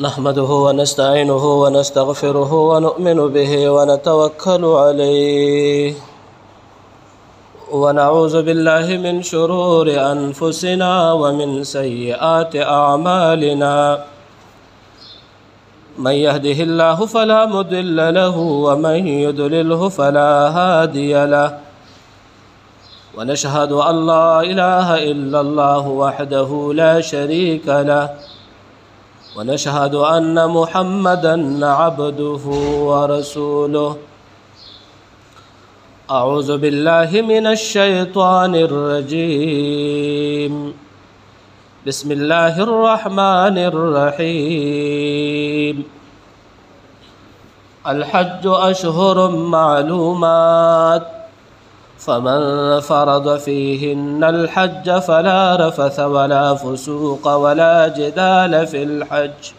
نحمده ونستعينه ونستغفره ونؤمن به ونتوكل عليه ونعوذ بالله من شرور أنفسنا ومن سيئات أعمالنا من يهده الله فلا مضل له ومن يضلله فلا هادي له ونشهد أن لا إله إلا الله وحده لا شريك له ونشهد أن محمدًا عبده ورسوله أعوذ بالله من الشيطان الرجيم بسم الله الرحمن الرحيم الحج أشهر معلومات فمن فرض فيهن الحج فلا رفث ولا فسوق ولا جدال في الحج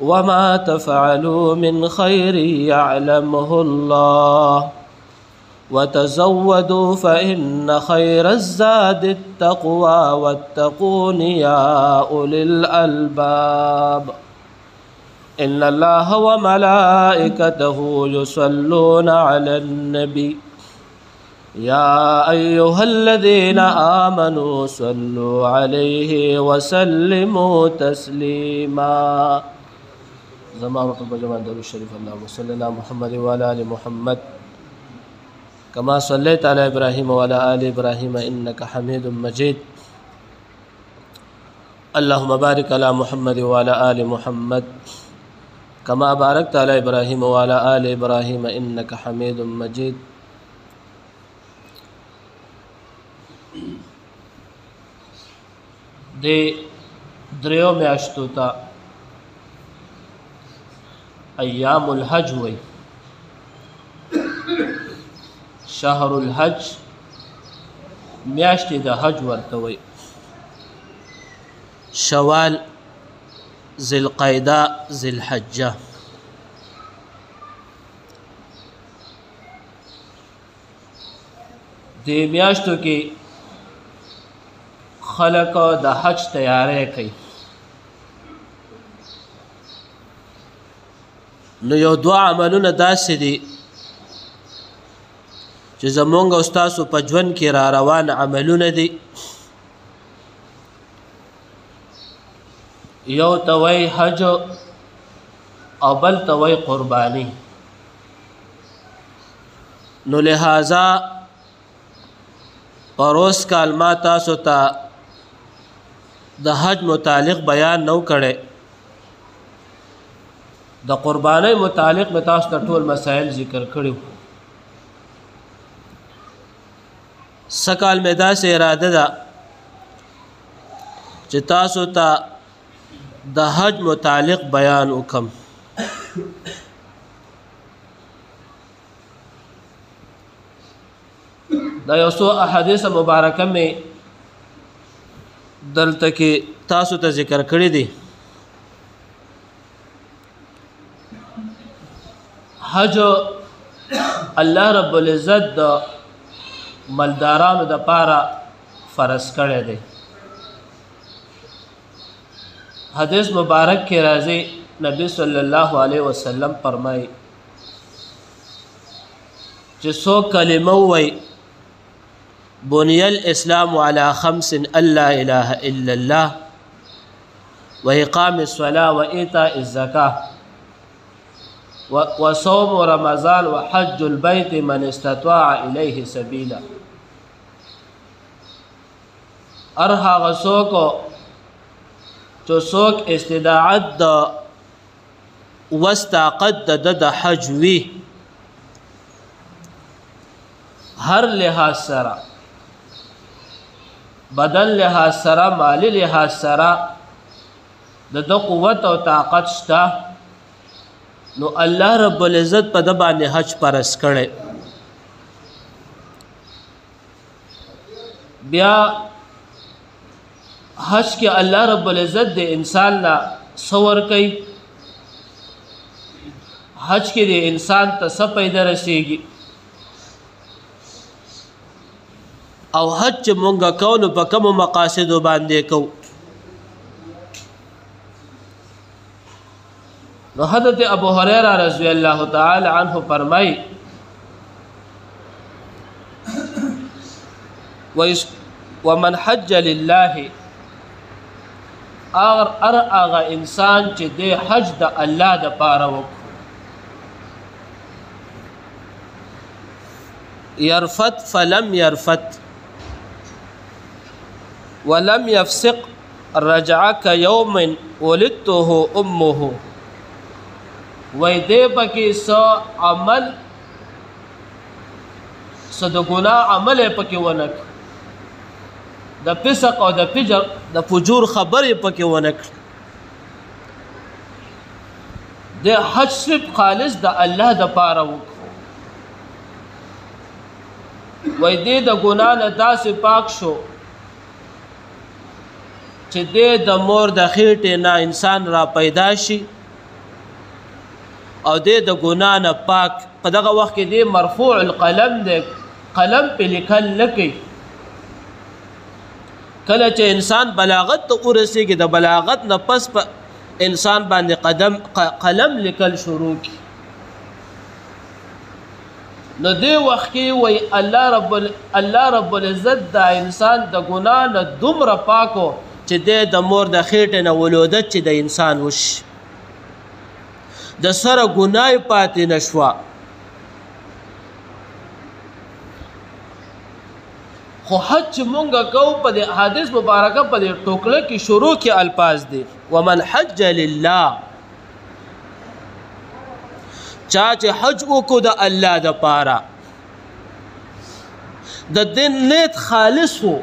وما تفعلوا من خير يعلمه الله وتزودوا فإن خير الزاد التقوى واتقون يا أولي الألباب إن الله وملائكته يصلون على النبي يا أيها الذين آمنوا صلوا عليه وسلموا تسليما زمان رب جمال درود الشريف اللهم صل على محمد وعلى آل محمد كما صليت على إبراهيم وعلى آل إبراهيم إنك حميد مجيد اللهم بارك على محمد وعلى آل محمد كما باركت على إبراهيم وعلى آل إبراهيم إنك حميد مجيد دریو میاشتو تا ایام الحج وی شهر الحج میاشت د حج ورته وی شوال ذی القعده ذی الحجه د میاشتو کې خلق د حج تیاری کوي نو یو دوا عملونه داسې دي چې زمونږ او ستاسو په ژوند کې را روان عملونه دي یو ته وایي حج او بل ته وایي قرباني نو لہذا پروس کال ما تاسو ته د حج متعلق بیان نو کړي د قرباني متعلق مې تاسو ته ټول مسائل ذکر کړیو سکال مې داسې اراده ده چې تاسو ته د حج متعلق بیان وکم دا یو څو احادیث مبارکه مې دلته کې تاسو ته ذکر کړی دي حج الله رب العزت د مالدارانو د پاره فرض کړی دی حدیث مبارک کې راځي نبی صلی الله علیه وسلم فرمایي چې سو کلمه وای بني الإسلام على 5 ألا إله إلا الله وإقام الصلاة وإيتاء الزكاة وصوم رمضان وحج البيت من استطاع إليه سبيلا ارها غسوکو چو سوک استداعت دا واستاقت دا حج وی هر لحاظ سرا بدن لحاظ سره مالی لحاظ سره د قوت او طاقت شته نو الله رب العزت په د باندې حج فرض کړي بیا حج کې الله رب العزت د انسان لا صور کوي حج کې د انسان ته څه پیدا رسیږي او حج مونږه کول په کوم مقاصد باندې کو نو حضرت ابو هريره رضی الله تعالی عنہ فرمای ومن حج لله اغه انسان چې د حج د الله د پاره وکړي يرفت فلم يرفت ولم يفسق رجعك يوم ولدته امه وای دې پکې سو عمل صد ګناه عمل پکې ونک د فسق او د فجور خبرې پکې ونک د حج صرف خالص د الله د پاره وای دې د ګناه نه داسې پاک شو چې دې د مور د خېټې نه انسان را پیدا شي او دې د ګناه نه پاک په دغه وخت کې دې مرفوع القلم دې قلم په لیکل لکې کله چې انسان بلاغت ته ورسېږي د بلاغت نه پس په انسان باندې قلم لیکل شروع کی نو دې وخت کې وای الله رب العزت دا انسان د ګناه نه دومره پاکو چې د مور د خېټې نه ولادت چې د انسان وشي د سره ګناه پاتې نشوا خو حج مونږه کو په د حدیث مبارکه په د ټوکله کې شروع کې الفاظ دي ومن حج لله چا چې حج وکړو د الله د پاره د دین نیت خالص وو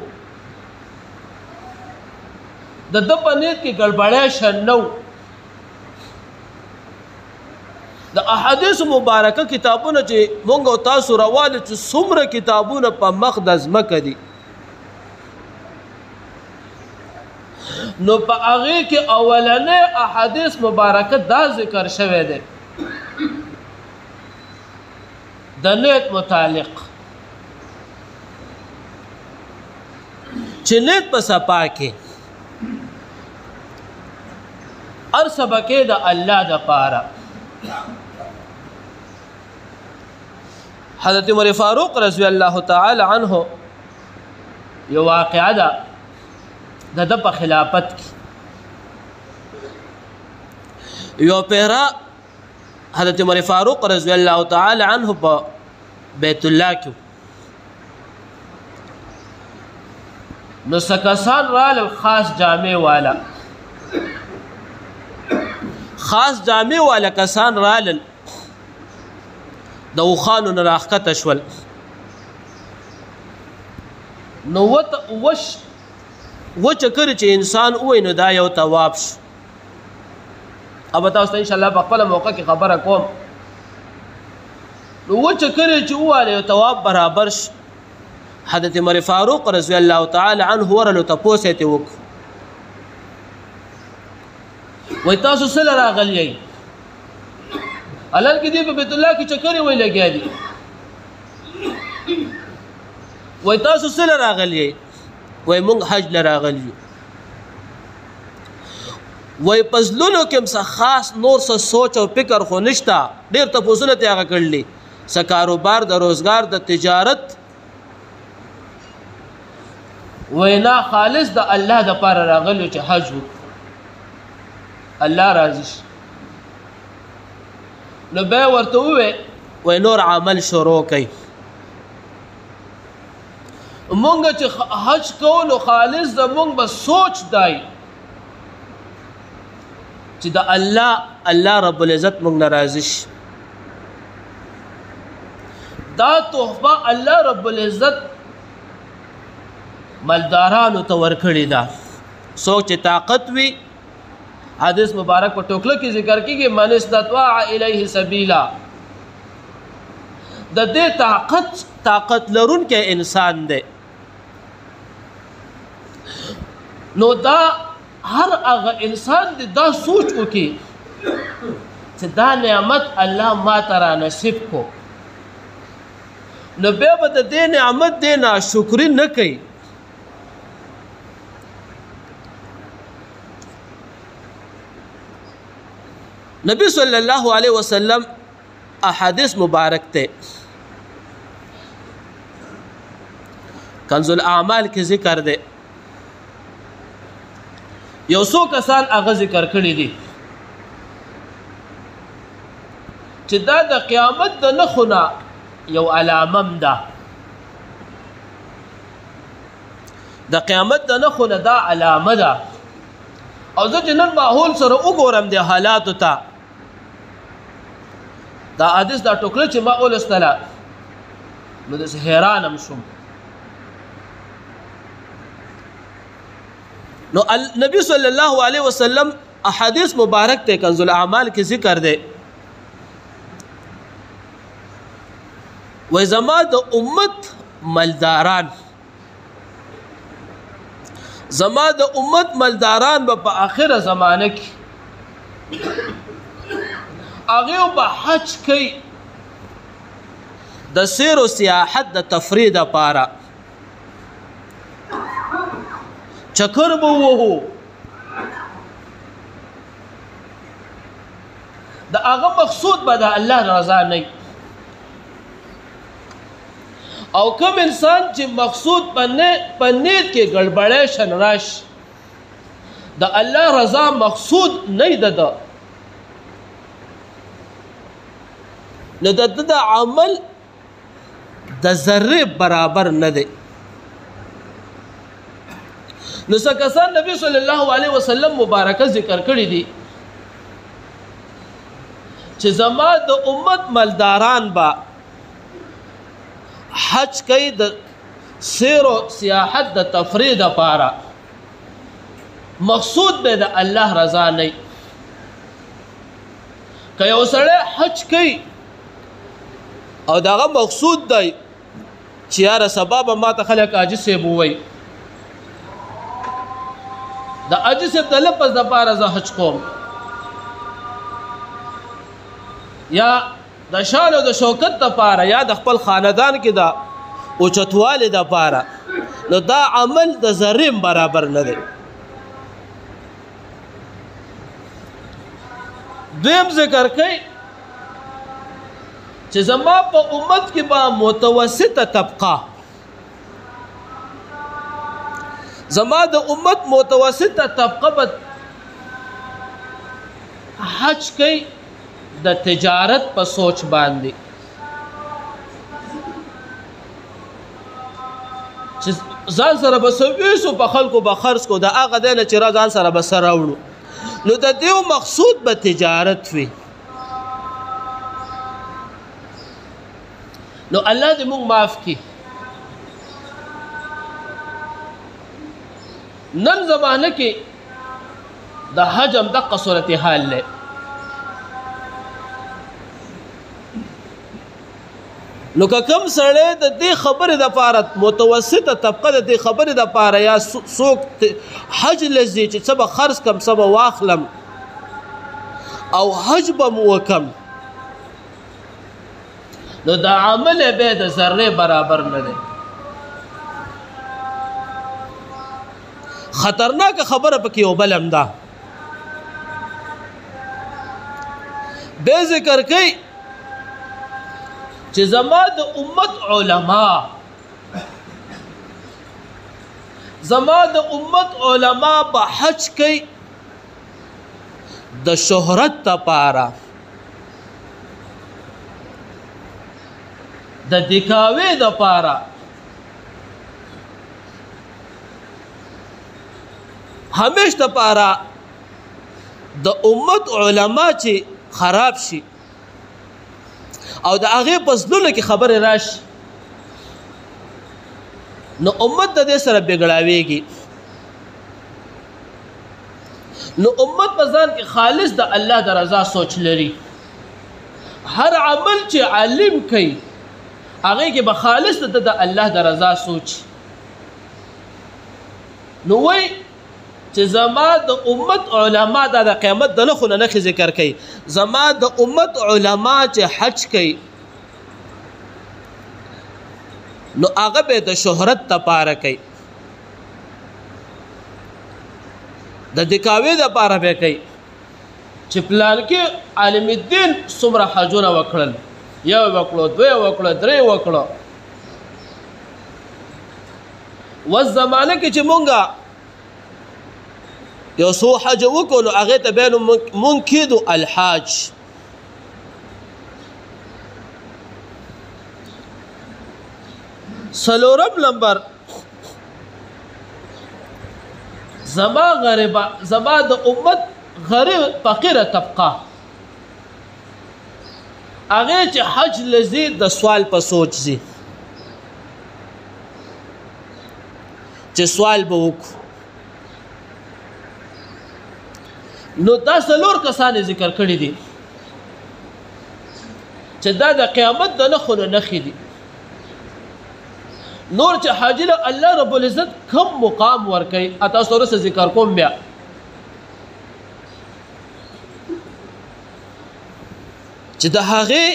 د په نیت کې ګړبړې شنو د احادیث مبارکه کتابونه چې مونږ او تاسو راواله چې څومره کتابونه په مقدس مکه دي نو په هغه کې اولنې احادیث مبارکه دا ذکر شوی دی د نیت متعلق چې نیت په صفا کې هر سبکه د الله د پاره حضرت عمر فاروق رضی الله تعالی عنہ یو واقعه ده د په خلافت کې یو پیرا حضرت عمر فاروق رضی الله تعالی عنہ په بیت الله کې نو سکسان رال خاص جامع والا کسان رال د وخانو نه راخته شول نو وش چکر چې انسان وای نو دا یو تواب شو اب تاسو ان شاء الله په خپل موقع کې خبره کوم نو و چکر چې واله یو تواب برابر شو حضرت عمر فاروق رضی الله تعالی عنه ورلو تاسو ته وک وای تاسو سره راغلی علل کې دی په بیت الله کې چکرې وای لګیا دي وای تاسو سره راغلی وای مونږ حج لراغلی وای پزلونو کې څه خاص نور څه سوچ او فکر خو نشتا ډیر تاسو ته هغه کړلی څه کاروبار د روزګار د تجارت وینا خالص د الله د پاره راغلی چې حج الله راضي نو به ورته وې نور عمل شروع کړي مونږ چې حج کولو خالص د مونږ به سوچ دی چې د الله رب العزت مونږ ناراضي شي دا تحفه الله رب العزت مالدارانو ته ورکړي دا سوچ طاقت وي حدیث مبارک په ټوکله کې ذکر کیږي من استطاع الیه سبیلا د دې طاقت لرون کې انسان دی نو دا هر هغه انسان دی دا سوچ وکي چې دا نعمت الله ما ترا نصیب کو نو به د دې نعمت دی ناشکری نه کوي نبی صلی الله علیه وسلم احادیث مبارک ته کنز الاعمال کې ذکر ده یو څو کسان هغه ذکر کړی دي چې دا د قیامت د نخونه یو علامه ده د قیامت د نخونه دا علامه ده او زه چې نن ماحول سره وګورم د حالاتو ته دا حدیث دا ټوکړه چې ما ولستله نو داسې حیران هم شوم نو نبی صلی الله علیه وسلم احادیث مبارک ته کنز الاعمال کې ذکر ده و زما د امت مالداران زما د امت مالداران په آخره زمانه کې هغه به حج کوي د سیر او سیاحت د تفریح لپاره چکر به وو د هغه مقصود به د الله رضا نه او کوم انسان چې مقصود پنیت کې ګړبړې شنراش د الله رضا مقصود نه ده نو د عمل د ذره برابر نه دی نو څنګه نبی صلی الله علیه وسلم مبارکه ذکر کړی دي چې زما د امت مالداران با حج کوي د سیر او سیاحت د تفریح لپاره مقصود به د الله رضا نه که یو سړی حج کوي او داغه مقصود دی چې یاره سبب ما ته خلک عاجز سیب وای د عاجز سیب د لپس د پاره زه حج کوم یا د شان او د شوکت د پاره یا د خپل خاندان کې دا او چتواله د پاره نو دا عمل د ذریم برابر نه دی دویم ذکر کوي چې زما په امت کې با متوسطه طبقه زما د امت متوسطه طبقه به حج کوي د تجارت په سوچ باندې چې ځان سره به سویسو په خلکو به خرڅ کو د هغه دی نه چې را ځان سره به سره وړو نو د دیو مقصود به تجارت وي نو الله دې موږ معاف کړي نن زمانه کې د حج هم دقه صورت حال له نو که کم سړی د دې خبرې دپاره متوسطه طبقه د دې خبرې دپاره یا څوک حج لځي چې څه به خرڅ کم څه به واخلم او حج به م وکم نو دا عمل به د ذره برابر نه دی خطرناک خبره پکې یو بل هم ده به ذکر کوي چې زما د امت علما به حج کوي د شهرت لپاره د دکاوی لپاره همیش لپاره د امت علما چې خراب شي او د هغه پسلونه کې خبره راشي نو امت د دې سره بګړاويږي نو امت په ځان کې خالص د الله د رضا سوچ لري هر عمل چې عالم کوي هغه کې به خالص د الله د رضا سوچ نو وای چې زما د امت علما د قیامت د نخونه نخ ذکر کوي زما د امت علما چې حج کوي نو هغه به د شهرت لپاره کوي د دکاوی لپاره به کوي چې پلان کې عالم الدین څومره حجونه وکړل، یو وکړو، دوی وکړو، درې وکړو. والزمانه کې چې مونږه یو څو حج وکړو نو هغې ته بیا نو مونږ کېدو الحاج. څلورم نمبر زما غریبه، زما د امت غریب فقیره طبقه هغې چې حج لزي د سوال په سوچ ځي چې سوال به وکړو. نو دا څلور کسان ذکر کړي دي چې دا د قیامت د نښو نه نښې دي. نور چې حاجی له الله رب العزت کم مقام ورکوي تاسو وروسته ذکر کوم. بیا چې د هغې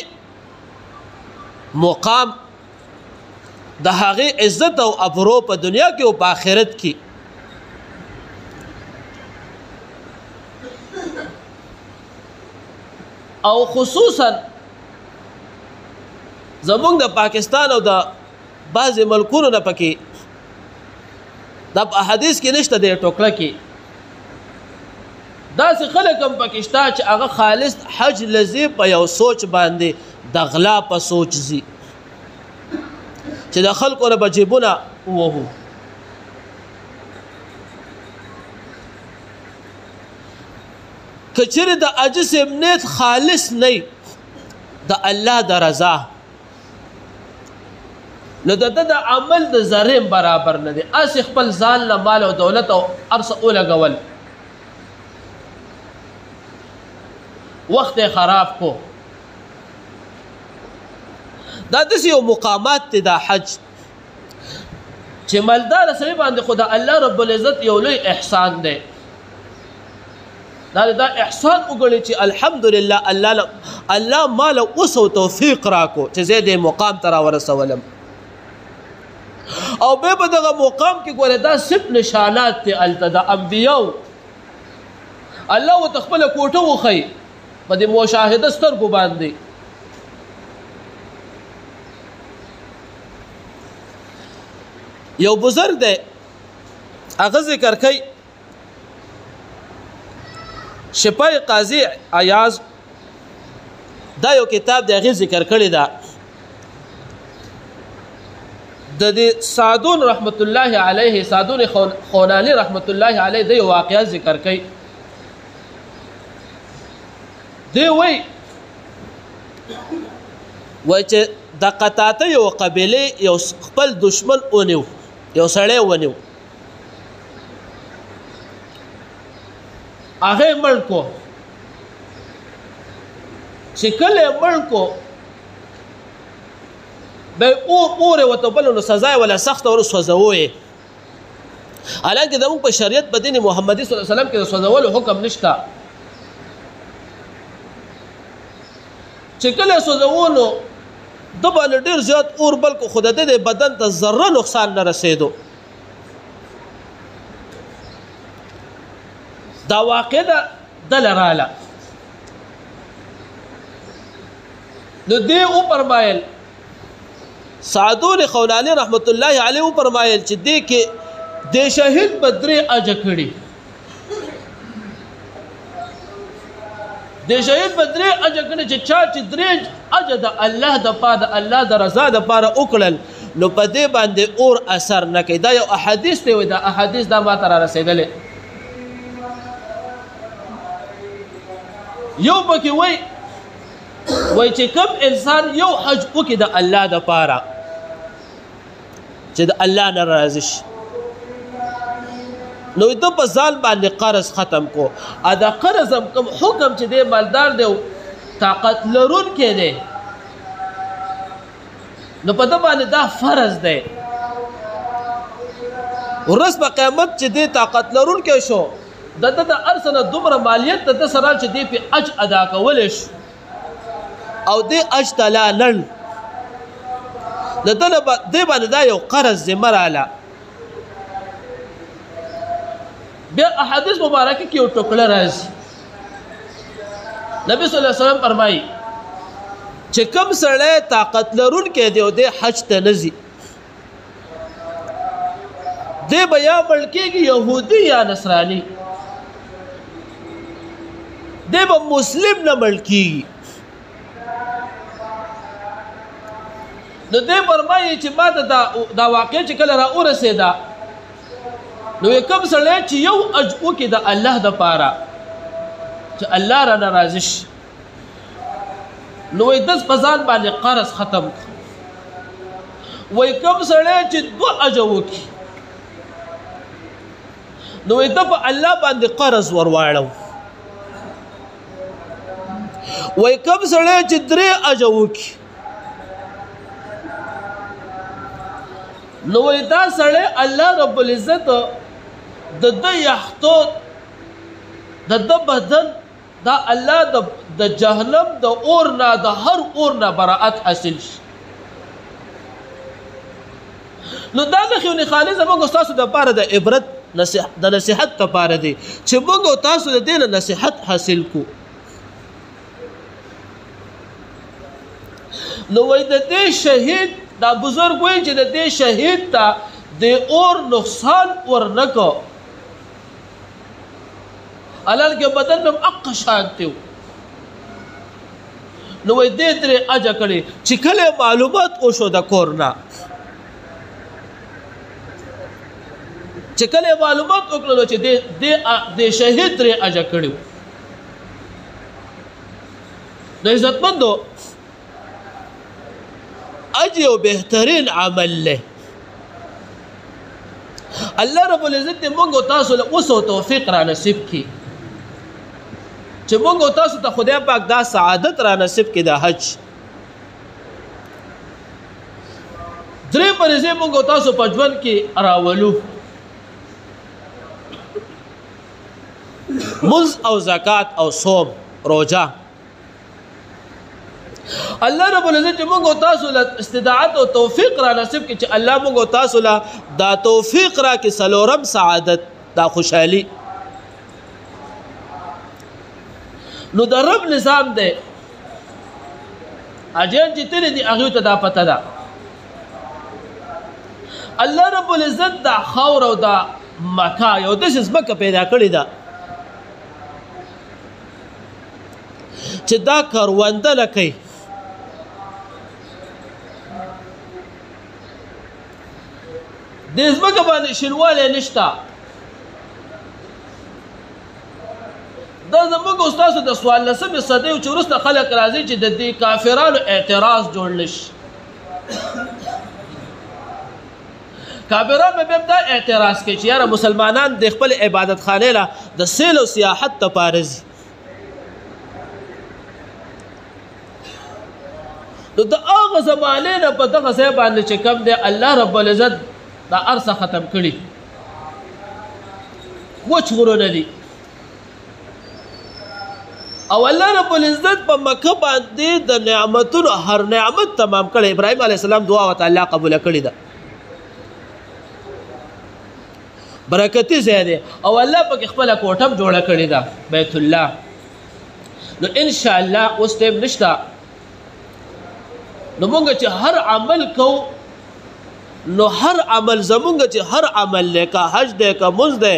مقام، د هغې عزت او ابرو په دنیا کې او په آخرت کې او خصوصا زمونږ د پاکستان او د بعضې ملکونو نه پکې دا په احادیث کې نشته دی ټوکړه کې داسې خلک هم پکې شته چې هغه خالص حج لزي په یو سوچ باندې د غلا په سوچ ځي چې د خلکو نه به جیبونه ووهو. که چېرې د حاجي صاحب نیت خالص نه د الله د رضا نو د ده د عمل د ذرې برابر نه دی. هسې خپل ځان له مال او دولت او هر څه ولګول، وخت یې خراب کو. دا داسې یو مقامات دی دا حج چې مالداره سړي باندې خو د الله رب العزت یو لوی احسان دی. دا احسان وګڼي چې الحمدلله الله ماله اوس او توفیق راکو چې زه دې مقام ته راورسولم. او بیا په دغه مقام کې ګوره دا صرف نشانات دي هلته د انبیاو الله ورته خپله کوټه وښیي په دې مشاهده سترګو باندې. یو بزرګ دی هغه ذکر کوي شفای قاضي عیاض دا یو کتاب دی هغې ذکر کړې ده د دې سعدون رحمت الله علیه سعدون خونانی رحمت الله علیه د یو واقعه ذکر کوي. دی وایي چې د قطاته یو قبیلې یو خپل دشمن ونیو، یو سړی ونیو، هغه مړ کو. چې کله یې مړ کو به اور ورته بلو نو سزا یې ولا سخته ور سوځوو یې. حالانکه زموږ په شریعت په دین محمدي صلی الله علیه وسلم کې د سوځولو حکم نشته. چې کله یې سوځوو نو ده باندې ډېر زیات اور بل کو خو د ده د بدن ته ذره نقصان نه رسېدو. دا واقع ده دله راله. نو دې وفرمایل سعدون خولاني رحمت الله علیه وفرمایل چې دې کې د شهید به 3 اجر کړي، د شهید به 3 اجر کړي چې چا چې 3 اجر د الله د پاره د الله د رضا د پاره وکړل نو په دې باندې اور اثر نه کوي. دا یو احادیث دی، دا احادیث دا ما ته را رسېدلې. یو پکې وای چې کوم انسان یو حج وکړي د الله د پاره چې د الله نه راضي شي نو د په ځان باندې قرض ختم کو. دا قرض هم کوم حکم چې دی مالدار دی طاقت لرونکی دی نو په ده باندې دا فرض دی. ورځ په قیامت چې دی طاقت لرونکی شو د ده د هر څه نه دومره مالیت د ده سره چې دی پې اج ادا کولی شو او دی اج ته لاړ د ده نه دی باندې دا یو قرض ذمه راله. بیا احادیث مبارکه کې یو ټوکړه راځي نبی صلی الله علیه وسلم فرمایي چې کوم سړی طاقت لرونکی دی او دی حج ته نه ځي دی به یا مړ کېږي یهودي یا نصراني دی به مسلم نه مړ کېږي نو دی فرمایي چې ما ته دا واقع چې کله راورسېده نو کوم سړی چې یو اج وکړي د الله دپاره چې الله رانه راضي شي نو وایي دس په ځان باندې قرض ختم کړه وایي کوم سړی چې 2 اجه وکړي نو وایي ده په الله باندې قرض ور واړو وایي کوم سړی چې 3 اجه وکړي نو وایي دا سړی الله رب العزت د ده یختو د ده بدن دا الله د جهنم د اور نه د هر اور نه براءت حاصل شي نو دا نښې خالص زموږ ستاسو دپاره د عبرت د نصیحت دپاره دی چې موږ او تاسو د دې نه نصیحت حاصل کړو نو وایي د دې شهید دا بزرګ وایي چې د دې شهید ته د اور نقصان ورنه کو علال کې بدن هم اق شانتی و نو وایي دې 3 اجه کړي چې کله معلومات وشو د کور نه چې کله معلومات وکړلو چې د شهید 3 اجه کړي نو عزتمندو اج یو بهترین عمل له الله رب العزت موږ او تاسو له اوس توفیق را نصیب کړي چې موږ او تاسو ته خدای پاک دا سعادت را نصیب کړي د حج 3 پرځې موږ او تاسو په ژوند کې راولو مز او زکات او صوم روزه الله رب العزت موږ او تاسو له استطاعت او توفیق را نصیب کړي چې الله موږ او تاسو له دا توفیق را کې سلورم سعادت دا خوشحالي نو د رب نظام دی اجان چې تللی دي هغوی ته دا پته ده الله رب العزت دا خاور او دا مکه یو داسې ځمکه پیدا کړې ده چې دا کرونده نه کوي د ځمکه باندې شینوالی نشته دا زموږ او ستاسو د 14مې صدۍ چې وروسته خلک راځي چې د دې کافرانو اعتراض جوړ نه شي کافران به بیا دا اعتراض کوي چې یاره مسلمانان د خپل عبادت خانې له د سیل او سیاحت دپاره ځي نو د هغه زمانې نه په دغه ځای باندې چې کوم دی الله رب العزت دا ارسه ختم کړي وچ غرونه دي او الله رب العزت په مکه باندې د نعمتونو هر نعمت تمام کړي ابراهیم علیه السلام دعا ورته الله قبول کړې ده برکتي ځای دی او الله پکې خپله کوټه هم جوړه کړې ده بیت الله نو انشاءالله اوس ټیم نشته نو مونږ چې هر عمل کوو نو هر عمل زمونږ چې هر عمل دی که حج دی که مونځ دی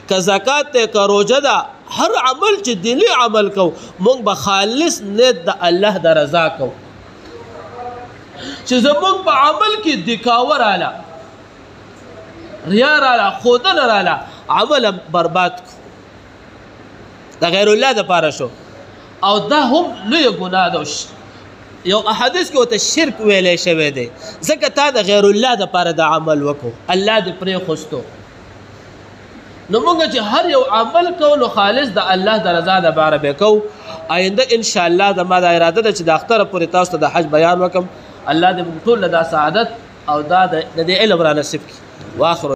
که زکات دی که روژه ده هر عمل چې دینی عمل کوو مونږ به خالص نیت د الله د رضا کوو چې زمونږ په عمل کې دکاوه راله ریا راله ښودنه راله عمل برباد کړو د غیر الله دپاره شو او دا هم لویه ګناه ده یو احادیث کې ورته شرک ویلی شوی دی ځکه تا د غیر الله دپاره د عمل وکړو الله دې پرېښوستو نو موږ چې هر یو عمل کوو نو خالص د الله د رضا دپاره به کوو آینده انشاءالله زما دا اراده ده چې د اختره پورې تاسو ته د حج بیان وکړم الله دې موږ ټول له دا سعادت او دا د دې علم را نصیب کړي واخر